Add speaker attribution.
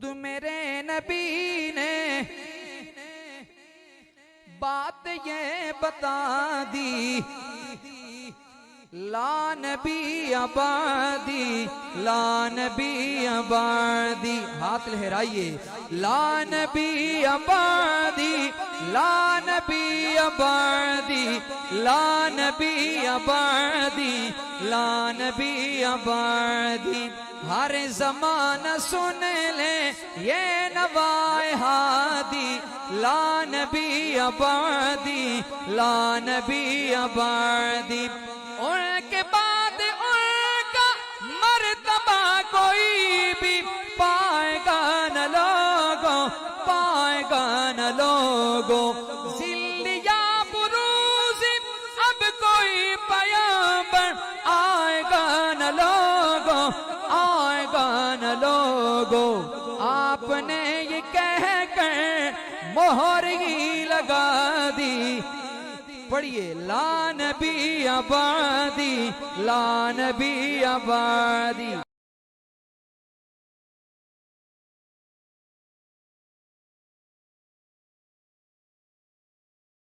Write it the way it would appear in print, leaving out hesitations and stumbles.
Speaker 1: خود میرے نبی نے بات یہ بتا دی، لا نبی آبادی، لا نبی آبادی، ہاتھ لہرائیے، لا نبی آبادی، لا نبی آبادی، لا نبی آبادی، لا نبی آبادی۔ ہر زمانہ سن لے یہ نوائے ہادی، لا نبی آبادی، لا نبی آبادی۔ ان کے بعد ان کا مرتبہ کوئی بھی پائے گا نہ لوگوں، پائے گا نہ لوگوں۔ ذل یا بروز اب کوئی پیامبر آئے گا نہ لوگوں، آئے گا نہ لوگوں۔ آپ نے یہ کہہ کر مہر ہی لگا دی، پڑھیے، لا نبی آبادی، لا نبی آبادی۔